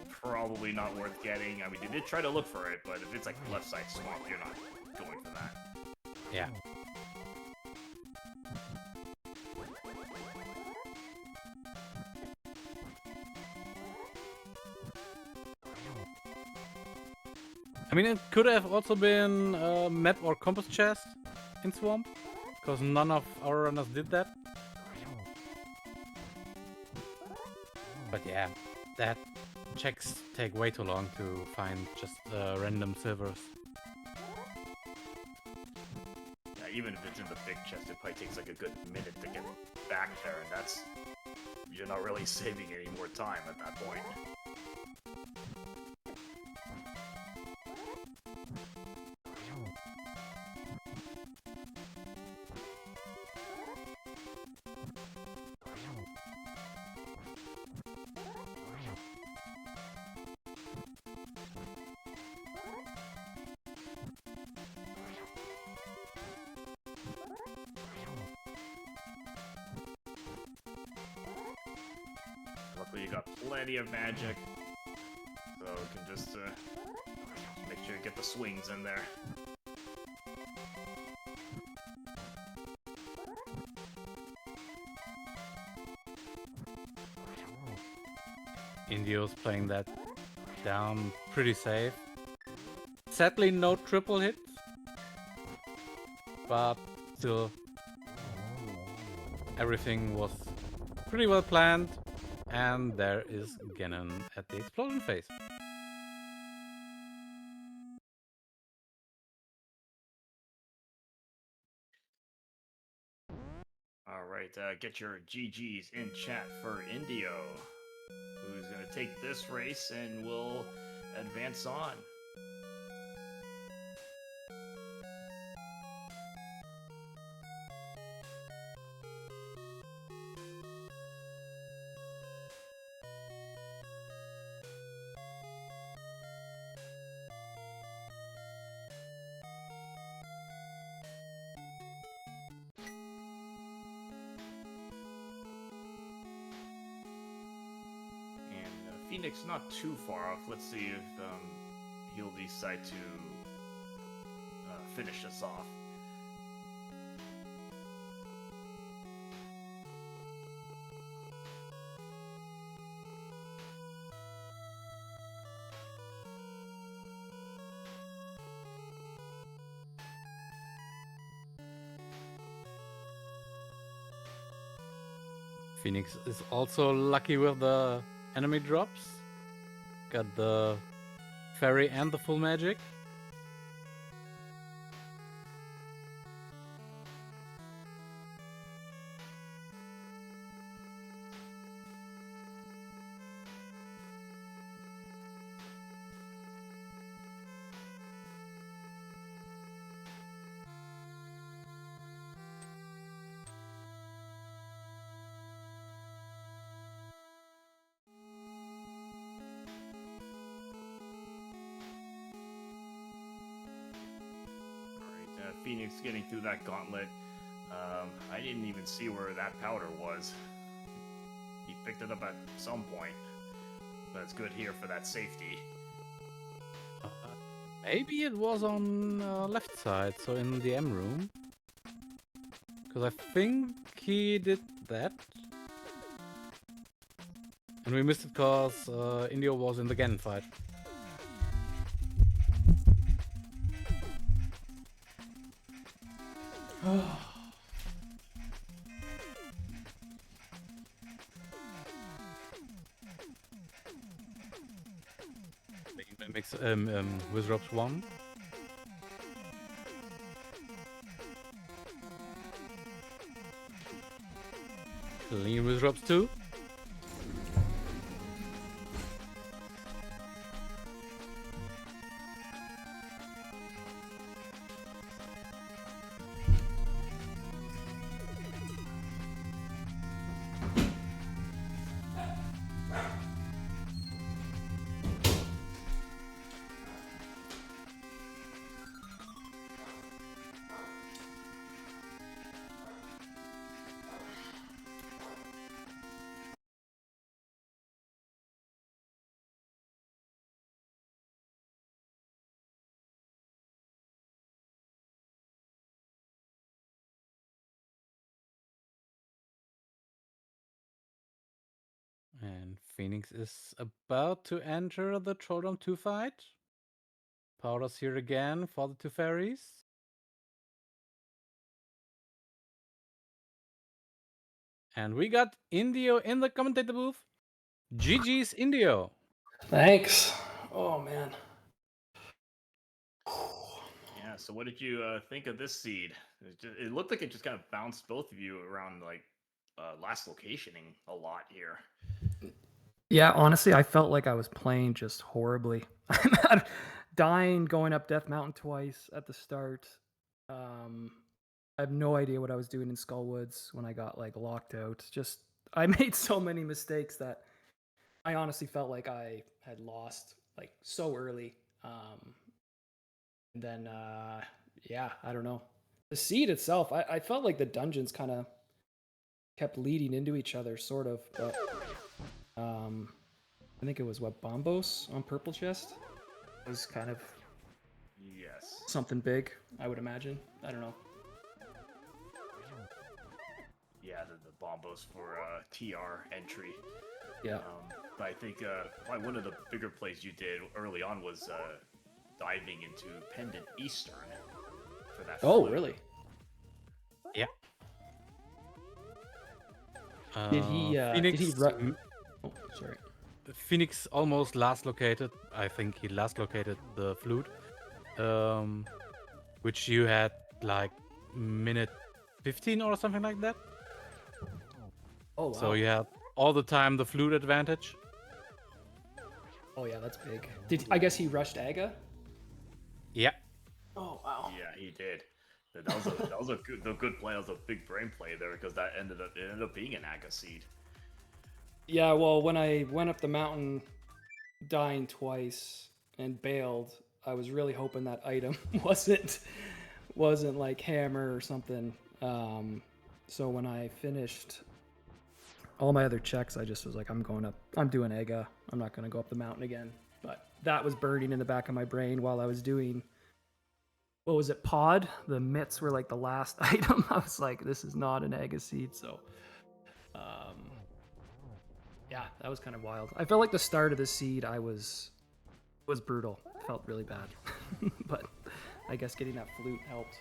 probably not worth getting. I mean, they did try to look for it, but if it's like left side Swamp, you're not going for that. Yeah. I mean, it could have also been a map or compass chest in Swamp, because none of our runners did that. But yeah, that checks take way too long to find just random silvers. Yeah, even if it's in the big chest, it probably takes like a good minute to get back there, and that's... You're not really saving any more time at that point. Luckily you got plenty of magic, so you can just make sure you get the swings in there. INDIO's playing that down pretty safe. Sadly, no triple hits, but still, everything was pretty well planned, and there is Ganon at the explosion phase. Alright, get your GGs in chat for INDIO, who's gonna take this race and will advance on. Phoenix not too far off. Let's see if he'll decide to finish us off. Phoenix is also lucky with the enemy drops. Got the fairy and the full magic. Phoenix getting through that gauntlet. I didn't even see where that powder was. He picked it up at some point. But it's good here for that safety. Maybe it was on left side, so in the M room. Because I think he did that. And we missed it because INDIO was in the Gen fight. Makes Wizardrops 1. Clean Wizardrops 2. And Phoenix is about to enter the Trolldom 2 fight. Powder's here again for the two fairies. And we got INDIO in the commentator booth. GG's INDIO. Thanks. Oh, man. Yeah, so what did you think of this seed? It looked like it just kind of bounced both of you around, like, last locationing a lot here. Yeah, honestly, I felt like I was playing just horribly. I'm dying, going up Death Mountain twice at the start. I have no idea what I was doing in Skullwoods when I got like locked out. Just I made so many mistakes that I honestly felt like I had lost like so early. And then yeah, I don't know. The seed itself, I felt like the dungeons kind of kept leading into each other, sort of, but I think it was what, Bombos on Purple Chest? It was kind of Yes. something big, I would imagine. I don't know. Yeah, the Bombos for TR entry. Yeah. But I think probably one of the bigger plays you did early on was diving into Pendant Eastern for that. Oh, flip. really? Yeah. Did he? Phoenix, Did he? Oh, sorry. Phoenix almost last located. I think he last located the flute, which you had like minute 15 or something like that. Oh, wow. So you had all the time the flute advantage. Oh, yeah, that's big. I guess he rushed Aga? Yeah. Oh, wow. Yeah, he did. That was a good play. That was a big brain play there because it ended up being an Aga seed. Yeah, well, when I went up the mountain dying twice and bailed, I was really hoping that item wasn't like hammer or something. So when I finished all my other checks, I just was like, I'm doing Ega. I'm not going to go up the mountain again. But that was burning in the back of my brain while I was doing, what was it, pod? The mitts were like the last item. I was like, this is not an Ega seed. So, yeah, that was kind of wild. I felt like the start of the seed, was brutal. It felt really bad. But I guess getting that flute helped.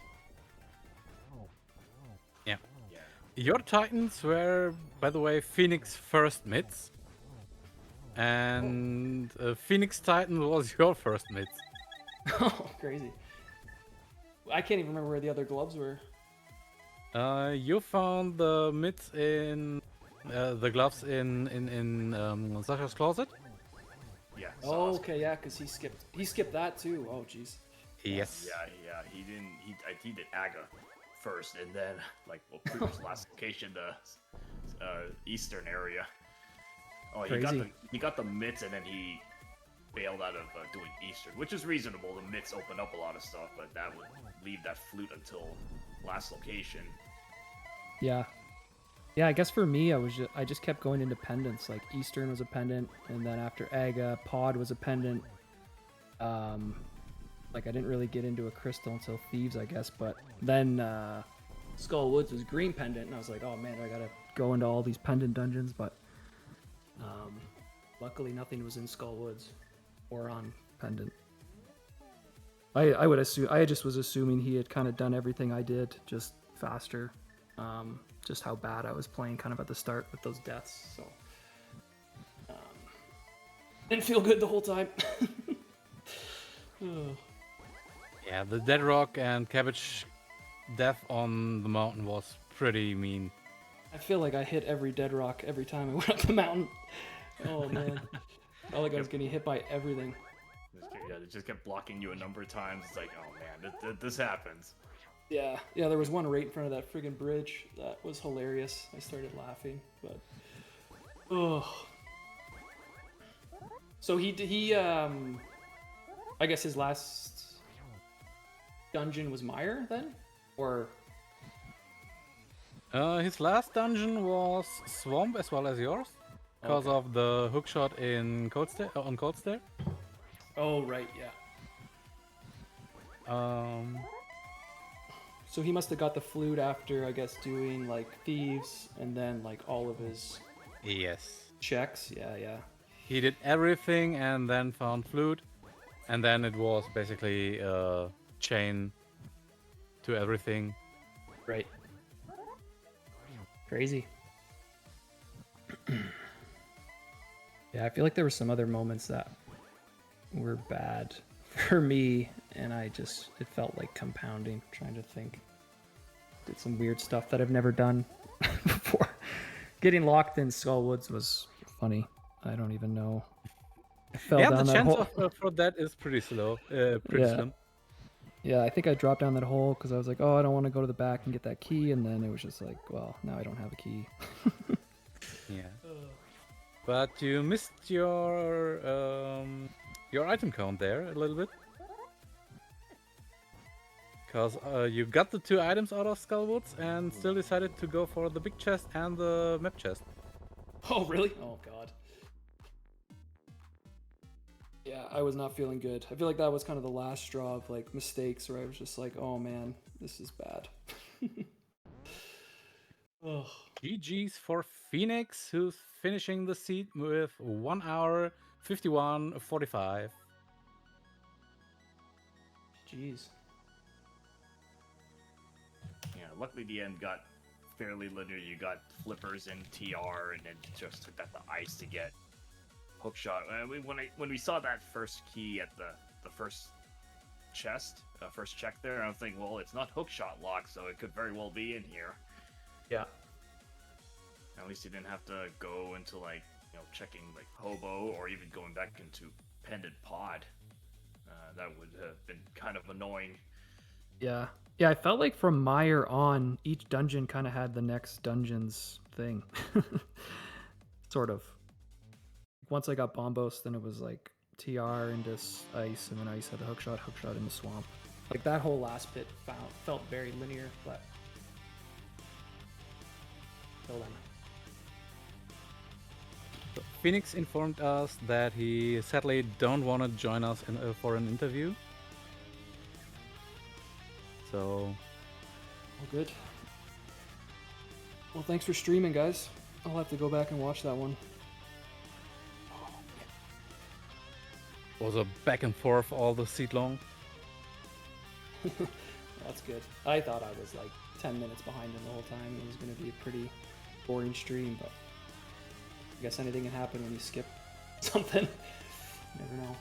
Yeah. Yeah. Your Titans were, by the way, Phoenix first mids. And Phoenix Titan was your first mids. Oh, crazy. I can't even remember where the other gloves were. You found the mids in the gloves in Sasha's closet. Yeah. Oh, okay, yeah, because he skipped that too. Oh, jeez. Yes. Yeah. He didn't. He did Aga first, and then pretty much last location, the eastern area. Oh, he got the mitts, and then he bailed out of doing eastern, which is reasonable. The mitts open up a lot of stuff, but that would leave that flute until last location. Yeah. Yeah, I guess for me, I just kept going into pendants. Like Eastern was a pendant, and then after Aga, Pod was a pendant. Like I didn't really get into a crystal until Thieves, I guess. But then Skull Woods was green pendant, and I was like, oh man, I gotta go into all these pendant dungeons. But luckily, nothing was in Skull Woods or on pendant. I would assume I just was assuming he had kind of done everything I did, just faster. Just how bad I was playing kind of at the start with those deaths. So didn't feel good the whole time. Yeah, the Dead Rock and Cabbage death on the mountain was pretty mean. I feel like I hit every dead rock every time I went up the mountain. Oh man. Felt like I was getting hit by everything. Yeah, they just kept blocking you a number of times. It's like, oh man, this happens. Yeah, there was one right in front of that friggin' bridge. That was hilarious. I started laughing, but so he I guess his last dungeon was Mire then? Or his last dungeon was Swamp as well as yours, because Okay. of the hookshot in on Cold Stair. Oh right, yeah. So he must have got the flute after, I guess, doing like Thieves and then like all of his Yes. checks. Yeah. He did everything and then found flute, and then it was basically chain to everything. Right. Crazy. Yeah, I feel like there were some other moments that were bad for me, and it felt like compounding. I'm trying to think. Did some weird stuff that I've never done before. Getting locked in Skull Woods was funny. I don't even know. I fell Yeah, down the that chance hole. for that is pretty slow. Yeah. Slim. Yeah, I think I dropped down that hole because I was like, oh, I don't want to go to the back and get that key, and then it was just like, well, now I don't have a key. Yeah. But you missed your item count there a little bit. Because you got the 2 items out of Skullwoods and still decided to go for the big chest and the map chest. Oh, really? Oh, God. Yeah, I was not feeling good. I feel like that was kind of the last straw of like mistakes where I was just like, oh man, this is bad. Oh. GG's for Phoenix, who's finishing the seat with 1 hour 51:45. Jeez. Yeah, luckily the end got fairly linear. You got flippers and TR, and then just got the ice to get hookshot. When we saw that first key at the first chest, first check there, I was thinking, well, it's not hookshot locked, so it could very well be in here. Yeah. At least you didn't have to go into like checking like hobo or even going back into pendant pod. That would have been kind of annoying. Yeah. Yeah, I felt like from Mire on, each dungeon kind of had the next dungeon's thing. Sort of. Once I got Bombos, then it was like TR into ice, and then ice had the hookshot in the swamp. Like that whole last pit felt very linear, but till then. Phoenix informed us that he sadly don't want to join us for an interview. So, All good. Well, thanks for streaming, guys. I'll have to go back and watch that one. was a back and forth all the seat long. That's good. I thought I was like 10 minutes behind him the whole time. It was going to be a pretty boring stream, but I guess anything can happen when you skip something. Never know.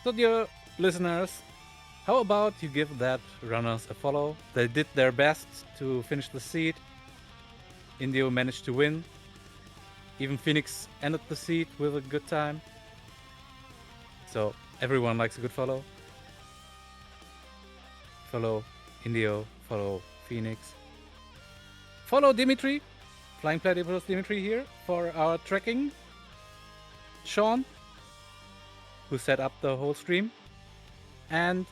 So, dear listeners, how about you give that runners a follow? They did their best to finish the seat. INDIO managed to win. Even Phoenix ended the seat with a good time. So everyone likes a good follow. Follow INDIO, follow Phoenix. Follow Dimitri, Flying Platypus Dimitri here for our tracking. Sean, who set up the whole stream. And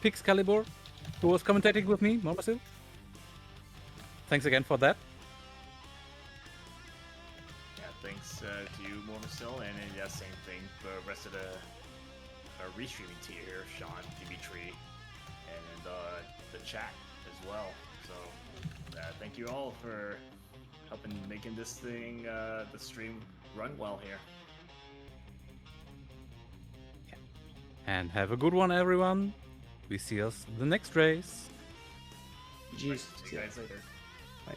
Pixcalibur, who was commentating with me, Mormasil. Thanks again for that. Yeah, thanks to you, Mormasil, and yeah, same thing for the rest of the restreaming tier here, Sean, Dimitri, and the chat as well. So thank you all for helping making this thing, the stream, run well here. And have a good one, everyone. We see us the next race. Jeez. See you guys later. Bye.